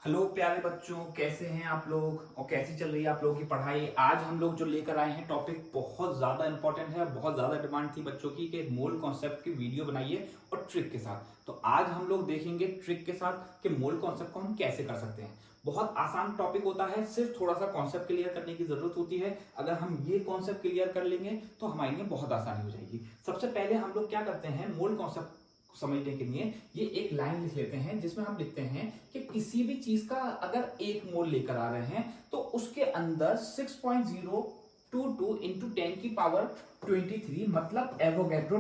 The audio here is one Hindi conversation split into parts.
हेलो प्यारे बच्चों, कैसे हैं आप लोग और कैसी चल रही है आप लोगों की पढ़ाई। आज हम लोग जो लेकर आए हैं टॉपिक बहुत ज्यादा इंपॉर्टेंट है। बहुत ज्यादा डिमांड थी बच्चों की कि मोल कॉन्सेप्ट की वीडियो बनाइए और ट्रिक के साथ। तो आज हम लोग देखेंगे ट्रिक के साथ कि मोल कॉन्सेप्ट को हम कैसे कर सकते हैं। बहुत आसान टॉपिक होता है, सिर्फ थोड़ा सा कॉन्सेप्ट क्लियर करने की जरूरत होती है। अगर हम ये कॉन्सेप्ट क्लियर कर लेंगे तो हमारे लिए बहुत आसानी हो जाएगी। सबसे पहले हम लोग क्या करते हैं, मोल कॉन्सेप्ट समझने के लिए ये एक लाइन लिख लेते हैं जिसमें हम लिखते हैं कि किसी भी चीज का अगर एक मोल लेकर आ रहे हैं तो उसके अंदर 6.022 इंटू 10 की पावर 23 मतलब एवोगैड्रो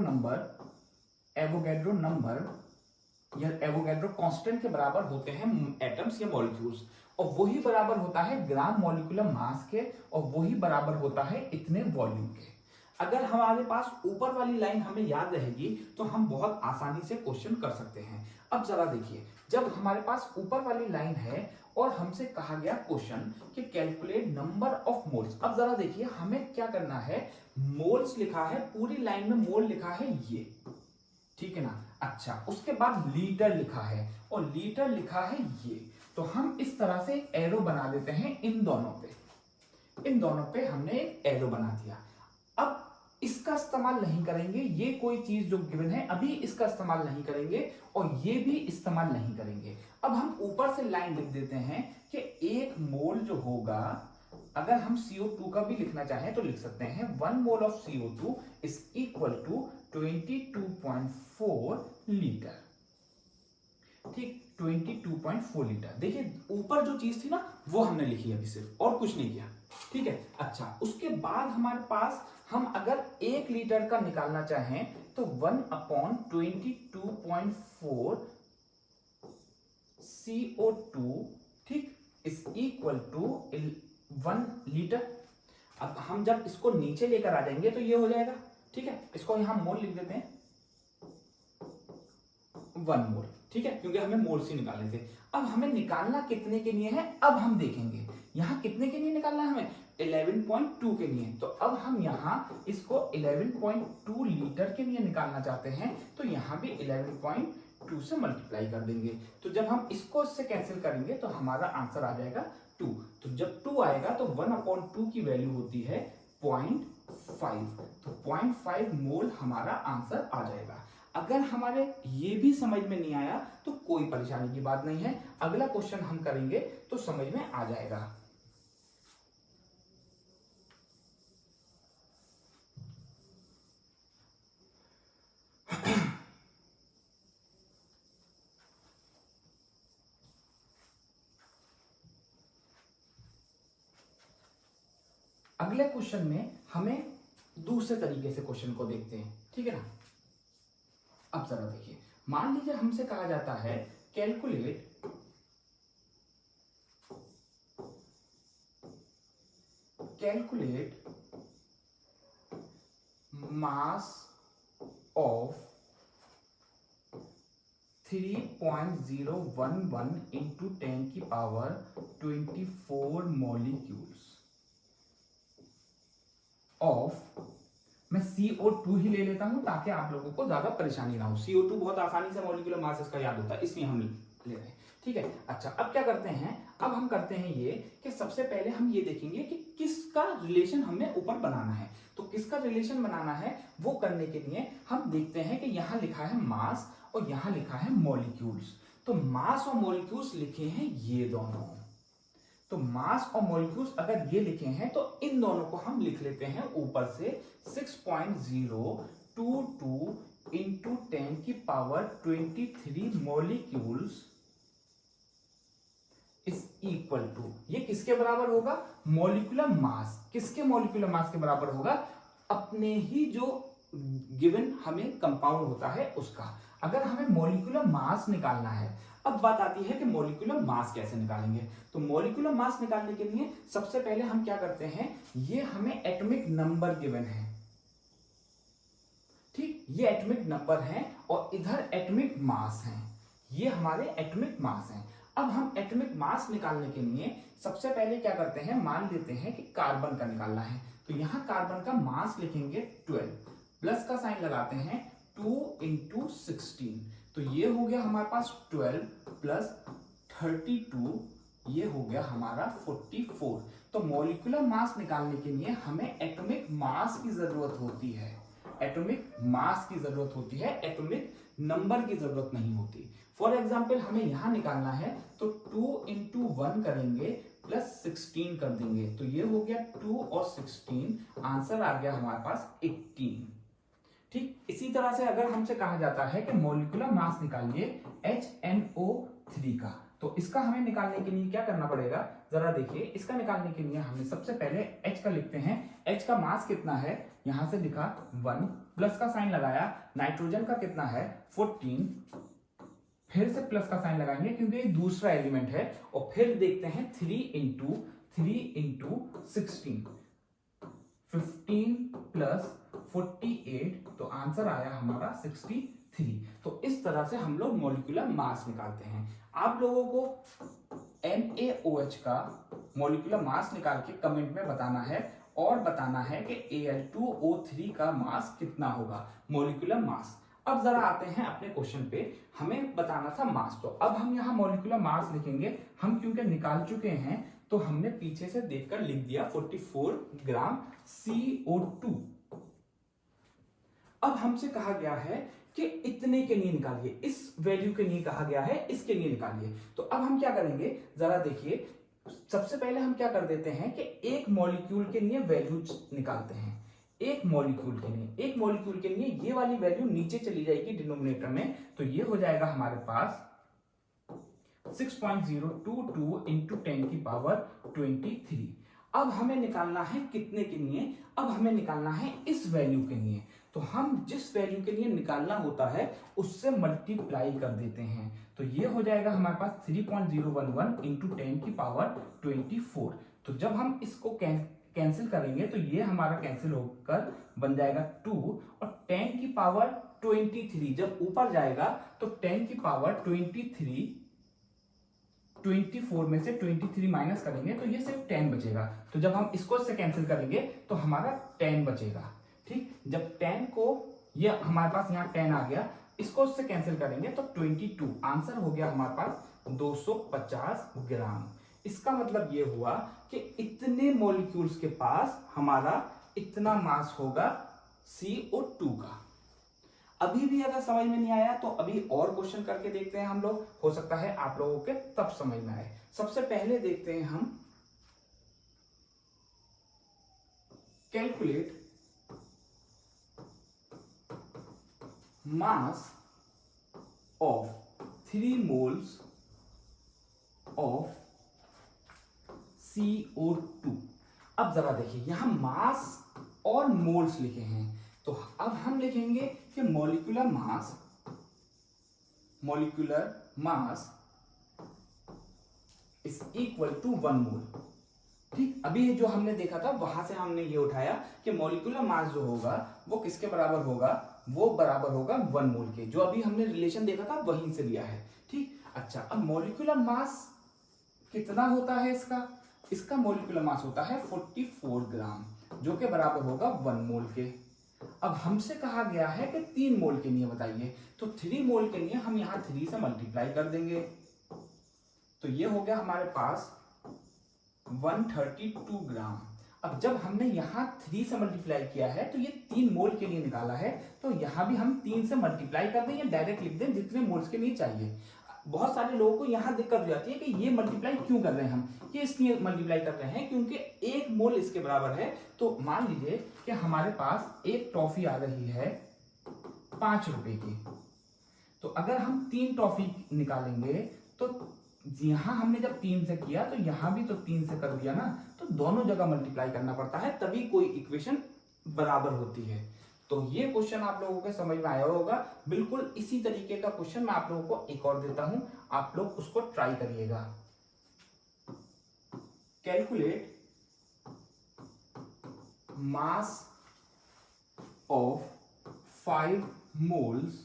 नंबर या एवोगैड्रो कांस्टेंट के बराबर होते हैं एटम्स या मॉलिक्यूल्स। और वही बराबर होता है ग्राम मॉलिक्यूलर मास के, और वही बराबर होता है इतने वॉल्यूम के। अगर हमारे पास ऊपर वाली लाइन हमें याद रहेगी तो हम बहुत आसानी से क्वेश्चन कर सकते हैं। अब जरा देखिए, जब हमारे पास ऊपर वाली लाइन है और हमसे कहा गया क्वेश्चन कि कैलकुलेट नंबर ऑफ मोल्स। अब जरा देखिए हमें क्या करना है, मोल्स लिखा है, पूरी लाइन में मोल लिखा है ये, ठीक है ना। अच्छा, उसके बाद लीटर लिखा है और लीटर लिखा है ये। तो हम इस तरह से एरो बना देते हैं इन दोनों पे हमने एक एरो बना दिया। अब इसका इस्तेमाल नहीं करेंगे, ये कोई चीज जो गिवन है अभी इसका इस्तेमाल नहीं करेंगे और ये भी इस्तेमाल नहीं करेंगे। अब हम ऊपर से लाइन लिख देते हैं कि एक मोल जो होगा, अगर हम CO2 का भी लिखना चाहें तो लिख सकते हैं 1 mole of CO2 is equal to 22.4 litre. ठीक, 22.4 लीटर। देखिए ऊपर जो चीज थी ना वो हमने लिखी अभी सिर्फ, और कुछ नहीं किया, ठीक है। अच्छा, उसके बाद हमारे पास हम अगर 1 लीटर का निकालना चाहें तो 1/22.4 CO2, ठीक, इज इक्वल टू 1 लीटर। अब हम जब इसको नीचे लेकर आ जाएंगे तो ये हो जाएगा, ठीक है। इसको यहां मोल लिख देते हैं 1 मोल, ठीक है, क्योंकि हमें मोल से निकालने थे। अब हमें निकालना कितने के लिए है, अब हम देखेंगे यहां कितने के लिए निकालना है हमें, 11.2 के लिए। तो अब हम यहां इसको 11.2 लीटर के लिए निकालना चाहते हैं तो यहां भी 11.2 से मल्टीप्लाई कर देंगे। तो जब हम इसको इससे कैंसिल करेंगे तो हमारा आंसर आ जाएगा 2। तो जब 2 आएगा तो 1/2 की वैल्यू होती है 0.5। तो 0.5 मोल हमारा आंसर आ जाएगा। अगर हमारे ये भी समझ में नहीं आया तो कोई परेशानी की बात नहीं है, अगला क्वेश्चन हम करेंगे तो समझ में आ जाएगा। अगले क्वेश्चन में हमें दूसरे तरीके से क्वेश्चन को देखते हैं, ठीक है ना। अब जरा देखिए, मान लीजिए हमसे कहा जाता है कैलकुलेट मास ऑफ 3.011 इंटू 10 की पावर 24 मॉलिक्यूल्स ऑफ, मैं CO2 ही ले लेता हूं ताकि आप लोगों को ज्यादा परेशानी ना हो। CO2 बहुत आसानी से मॉलिक्यूलर मास इसका याद होता है, इसलिए हम ले रहे हैं, ठीक है। अच्छा, अब क्या करते हैं, अब हम करते हैं ये कि सबसे पहले हम ये देखेंगे कि किसका रिलेशन हमें ऊपर बनाना है। तो किसका रिलेशन बनाना है वो करने के लिए हम देखते हैं कि यहां लिखा है मास और यहां लिखा है मॉलिक्यूल्स। तो मास और मॉलिक्यूल्स लिखे हैं ये दोनों। तो मास और मॉलिक्यूल्स अगर ये लिखे हैं तो इन दोनों को हम लिख लेते हैं ऊपर से 6.022 इंटू 10 की power 23 molecules is equal to, ये किसके बराबर होगा, मॉलिक्यूलर मास। किसके मॉलिक्यूलर मास के बराबर होगा, अपने ही जो गिवन हमें कंपाउंड होता है उसका। अगर हमें मॉलिक्यूलर मास निकालना है, अब बात आती है कि मॉलिक्यूलर मास कैसे निकालेंगे। तो मॉलिक्यूलर मास निकालने के लिए सबसे पहले हम क्या करते हैं, ये हमें एटॉमिक नंबर गिवन है, ठीक, ये एटॉमिक नंबर है और इधर एटॉमिक मास है, ये हमारे एटॉमिक मास हैं। अब हम एटॉमिक मास निकालने के लिए सबसे पहले क्या करते हैं, मान लेते हैं कि कार्बन का निकालना है। तो यहां कार्बन का मास लिखेंगे 12, प्लस का साइन लगाते हैं 2 इंटू 16। तो ये हो गया हमारे पास 12 प्लस 32, ये हो गया हमारा 44। तो मॉलिक्यूलर मास निकालने के लिए हमें एटॉमिक मास की जरूरत होती है, एटॉमिक मास की जरूरत होती है, एटॉमिक नंबर की जरूरत नहीं होती। फॉर एग्जाम्पल हमें यहां निकालना है तो 2 into 1 करेंगे प्लस 16 कर देंगे, तो ये हो गया 2 और 16, आंसर आ गया हमारे पास 18। ठीक, इसी तरह से अगर हमसे कहा जाता है कि मॉलिक्यूलर मास निकालिए HNO3 का, तो इसका हमें निकालने के लिए क्या करना पड़ेगा, जरा देखिए। इसका निकालने के लिए हमें सबसे पहले H का लिखते हैं। H का मास कितना है, यहां से लिखा 1, प्लस का साइन लगाया। नाइट्रोजन का कितना है 14, फिर से प्लस का साइन लगाएंगे क्योंकि ये दूसरा एलिमेंट है, और फिर देखते हैं 3 into 16, 15 प्लस 48, तो आंसर आया हमारा 63। तो इस तरह से हम लोग मॉलिक्यूलर मास निकालते हैं। आप लोगों को NaOH का मॉलिक्यूलर मास निकाल के कमेंट में बताना है, और बताना है कि Al2O3 का मास कितना होगा, मॉलिक्यूलर मास। अब जरा आते हैं अपने क्वेश्चन पे, हमें बताना था मास, तो अब हम यहाँ मॉलिक्यूलर मास लिखेंगे। हम क्योंकि निकाल चुके हैं तो हमने पीछे से देखकर लिख दिया 44 ग्राम CO2। अब हमसे कहा गया है कि इतने के लिए निकालिए, इस वैल्यू के लिए कहा गया है, इसके लिए निकालिए। तो अब हम क्या करेंगे, जरा देखिए। सबसे पहले हम क्या कर देते हैं कि एक मॉलिक्यूल के लिए वैल्यू निकालते हैं। एक मॉलिक्यूल के लिए ये वाली वैल्यू नीचे चली जाएगी डिनोमिनेटर में, तो ये हो जाएगा हमारे पास 6.022 इंटू 10 की पावर 23। अब हमें निकालना है कितने के लिए, अब हमें निकालना है इस वैल्यू के लिए। तो हम जिस वैल्यू के लिए निकालना होता है उससे मल्टीप्लाई कर देते हैं, तो ये हो जाएगा हमारे पास 3.011 इंटू 10 की पावर 24। तो जब हम इसको कैंसिल करेंगे तो ये हमारा कैंसिल होकर बन जाएगा 2, और 10 की पावर 23 जब ऊपर जाएगा तो 10 की पावर 24 में से 23 माइनस करेंगे तो ये सिर्फ 10 बचेगा। तो जब हम इसको इससे कैंसिल करेंगे तो हमारा 10 बचेगा। ठीक, जब 10 को, ये हमारे पास यहाँ 10 आ गया, इसको इससे कैंसिल करेंगे तो 22, आंसर हो गया हमारे पास 250 ग्राम। इसका मतलब ये हुआ कि इतने मॉलिक्यूल्स के पास हमारा इतना मास होगा CO2 का। अभी भी अगर समझ में नहीं आया तो अभी और क्वेश्चन करके देखते हैं हम लोग, हो सकता है आप लोगों के तब समझ में आए। सबसे पहले देखते हैं हम calculate mass of 3 moles of CO2। अब जरा देखिए, यहां मास और मोल्स लिखे हैं, तो अब हम लिखेंगे कि molecular mass is equal to 1 mole. ठीक, अभी जो हमने देखा था वहां से हमने ये उठाया कि मॉलिक्यूलर मास जो होगा वो किसके बराबर होगा, वो बराबर होगा 1 मोल के। जो अभी हमने रिलेशन देखा था वहीं से लिया है। ठीक, अच्छा, अब मॉलिक्यूलर मास कितना होता है इसका मॉलिक्यूलर मास होता है 44 ग्राम, जो के बराबर होगा 1 मोल के। अब हमसे कहा गया है कि 3 मोल के लिए बताइए, तो 3 मोल के लिए हम यहां 3 से मल्टीप्लाई कर देंगे, तो ये हो गया हमारे पास 132 ग्राम। अब जब हमने यहां 3 से मल्टीप्लाई किया है तो ये 3 मोल के लिए निकाला है, तो यहां भी हम 3 से मल्टीप्लाई कर दें या डायरेक्ट लिख दें जितने मोल्स के लिए चाहिए। बहुत सारे लोगों को यहां दिक्कत हो जाती है कि ये मल्टीप्लाई क्यों कर रहे हैं, हम ये इसलिए मल्टीप्लाई कर रहे हैं क्योंकि 1 मोल इसके बराबर है। तो मान लीजिए कि हमारे पास एक टॉफी आ रही है 5 रुपए की, तो अगर हम 3 टॉफी निकालेंगे तो यहां हमने जब 3 से किया तो यहां भी तो 3 से कर दिया ना, तो दोनों जगह मल्टीप्लाई करना पड़ता है तभी कोई इक्वेशन बराबर होती है। तो ये क्वेश्चन आप लोगों के समझ में आया होगा। बिल्कुल इसी तरीके का क्वेश्चन मैं आप लोगों को एक और देता हूं, आप लोग उसको ट्राई करिएगा। Calculate mass of 5 moles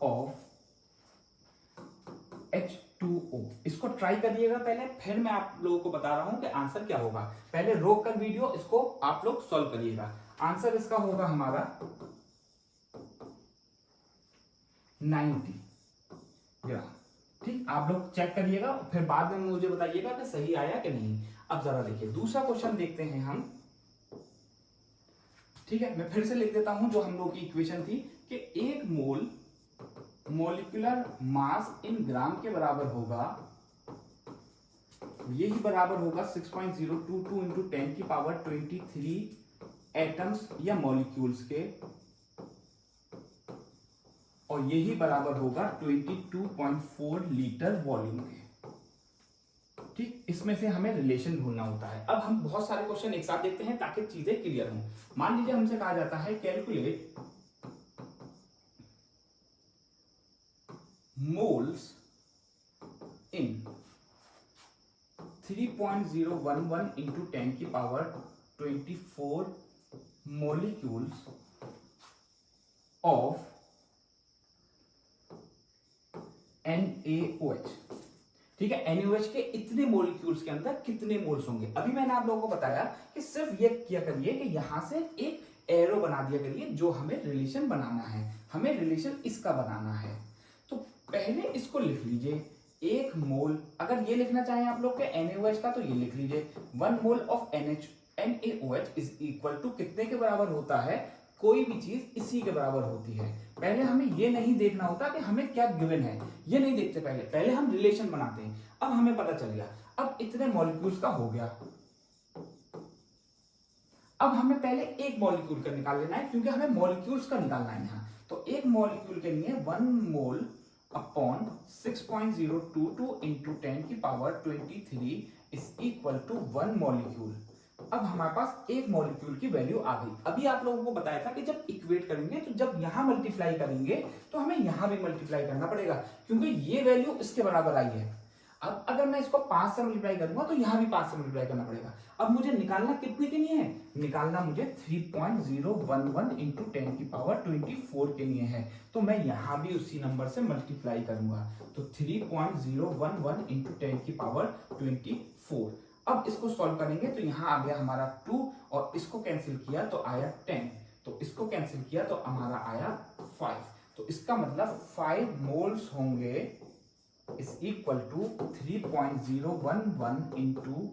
of H2O। इसको ट्राई करिएगा पहले, फिर मैं आप लोगों को बता रहा हूं कि आंसर क्या होगा। पहले रोक कर वीडियो इसको आप लोग सॉल्व करिएगा। आंसर इसका होगा हमारा 90 ग्राम। ठीक, आप लोग चेक करिएगा, फिर बाद में मुझे बताइएगा कि सही आया कि नहीं। अब जरा देखिए दूसरा क्वेश्चन देखते हैं हम। ठीक है, मैं फिर से लिख देता हूं जो हम लोग की इक्वेशन थी कि 1 मोल मॉलिक्यूलर मास इन ग्राम के बराबर होगा, यही बराबर होगा 6.022 इंटू 10 की पावर 23 एटम्स या मॉलिक्यूल्स के, और यही बराबर होगा 22.4 लीटर वॉल्यूम के। ठीक, इसमें से हमें रिलेशन ढूंढना होता है। अब हम बहुत सारे क्वेश्चन एक साथ देखते हैं ताकि चीजें क्लियर हों। मान लीजिए हमसे कहा जाता है कैलकुलेट मोल्स इन 3.011 इंटू 10 की पावर 24 मोलिक्यूल्स ऑफ NaOH। ठीक है, NaOH के इतने मोलिक्यूल्स के अंदर कितने मोल्स होंगे। अभी मैंने आप लोगों को बताया कि सिर्फ ये किया करिए कि यहां से एक एरो बना दिया करिए, जो हमें रिलेशन बनाना है, हमें रिलेशन इसका बनाना है। तो पहले इसको लिख लीजिए, 1 मोल, अगर ये लिखना चाहें आप लोग के NaOH का तो ये लिख लीजिए 1 mole of NaOH is equal to कितने के बराबर होता है, कोई भी चीज इसी के बराबर होती है। पहले हमें ये नहीं देखना होता कि हमें क्या गिवन है, ये नहीं देखते, पहले हम रिलेशन बनाते हैं। अब हमें पता चल गया, अब इतने मॉलिक्यूल्स का हो गया। अब हमें पहले एक मॉलिक्यूल का निकाल लेना है, क्योंकि हमें मॉलिक्यूल्स का निकालना है यहाँ। तो एक मॉलिक्यूल के लिए 1 मोल अपॉन 6.022 इंटू 10 की power 23 is equal to 1 molecule. अब हमारे पास एक मॉलिक्यूल की वैल्यू आ गई। अभी आप लोगों को बताया था कि जब इक्वेट करेंगे तो जब यहां मल्टीप्लाई करेंगे तो हमें यहां भी मल्टीप्लाई करना पड़ेगा, क्योंकि ये वैल्यू इसके बराबर आई है। अब अगर मैं इसको 5 से मल्टीप्लाई करूंगा तो यहां भी 5 से मल्टीप्लाई करना पड़ेगा। अब मुझे निकालना कितने के लिए है, निकालना मुझे 3.011 इंटू 10 की पावर 24 के लिए है। तो मैं यहां भी उसी नंबर से मल्टीप्लाई करूंगा, तो 3.011 इंटू 10 की पावर 24। अब इसको सॉल्व करेंगे तो यहां आ गया हमारा 2, और इसको कैंसिल किया तो आया 10, तो इसको कैंसिल किया तो हमारा आया 5। तो इसका मतलब 5 मोल्स होंगे इज इक्वल टू 3.011 इंटू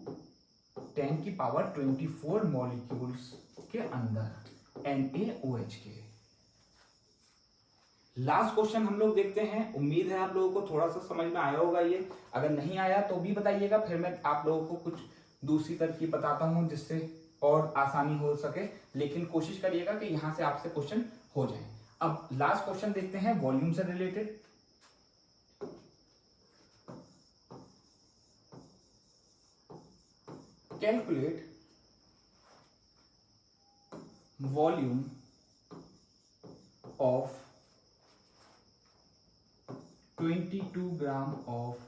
10 की पावर 24 मॉलिक्यूल्स के अंदर NaOH के। लास्ट क्वेश्चन हम लोग देखते हैं। उम्मीद है आप लोगों को थोड़ा सा समझ में आया होगा ये, अगर नहीं आया तो भी बताइएगा, फिर मैं आप लोगों को कुछ दूसरी तरकीब बताता हूं जिससे और आसानी हो सके, लेकिन कोशिश करिएगा कि यहां से आपसे क्वेश्चन हो जाए। अब लास्ट क्वेश्चन देखते हैं वॉल्यूम से related. Calculate volume of 22 gram of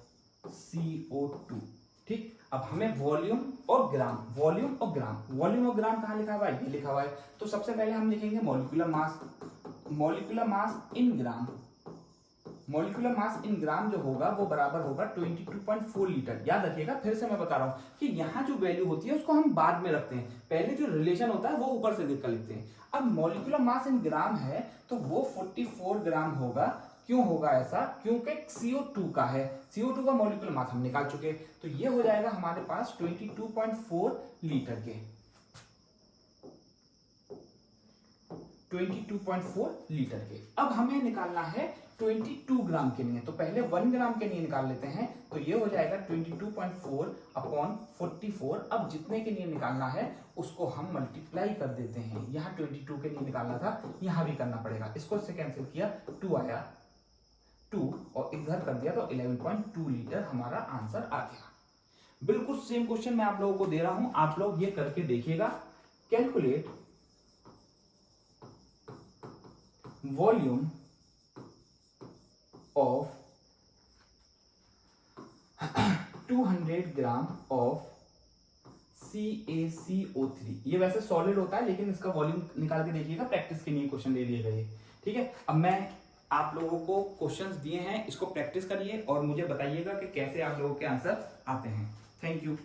CO2। ठीक, अब हमें वॉल्यूम और ग्राम, वॉल्यूम और ग्राम कहां लिखा हुआ है, ये लिखा हुआ है। तो सबसे पहले हम लिखेंगे मॉलिक्यूलर मास इन ग्राम। मॉलिक्यूलर मास इन ग्राम जो होगा वो बराबर होगा 22.4 लीटर। याद रखिएगा, फिर से मैं बता रहा हूं कि यहाँ जो वैल्यू होती है उसको हम बाद में रखते हैं, पहले जो रिलेशन होता है वो ऊपर से देख कर लिखते हैं। अब मॉलिक्यूलर मास इन ग्राम है तो वो 44 ग्राम होगा। क्यों होगा ऐसा, क्योंकि CO2 का है, CO2 का मॉलिक्यूलर मास हम निकाल चुके, तो ये हो जाएगा हमारे पास 22.4 लीटर के, 22.4 लीटर के। अब हमें निकालना है 22 ग्राम के लिए, तो पहले 1 ग्राम के लिए निकाल लेते हैं, तो ये हो जाएगा 22.4 अपॉन 44। अब जितने के लिए निकालना है उसको हम मल्टीप्लाई कर देते हैं। यहाँ 22 के लिए निकालना था, यहाँ भी करना पड़ेगा। इसको इससे कैंसिल किया, 2 आया, 2 और इधर कर दिया तो 11.2 लीटर हमारा आंसर आ गया। बिल्कुल सेम क्वेश्चन मैं आप लोगों को दे रहा हूं, आप लोग ये करके देखिएगा। Calculate volume of 200 gram of CaCO3। ये वैसे सॉलिड होता है, लेकिन इसका वॉल्यूम निकाल के देखिएगा, प्रैक्टिस के लिए क्वेश्चन ले लिए गए। ठीक है, अब मैं आप लोगों को क्वेश्चंस दिए हैं, इसको प्रैक्टिस करिए और मुझे बताइएगा कि कैसे आप लोगों के आंसर आते हैं। Thank you.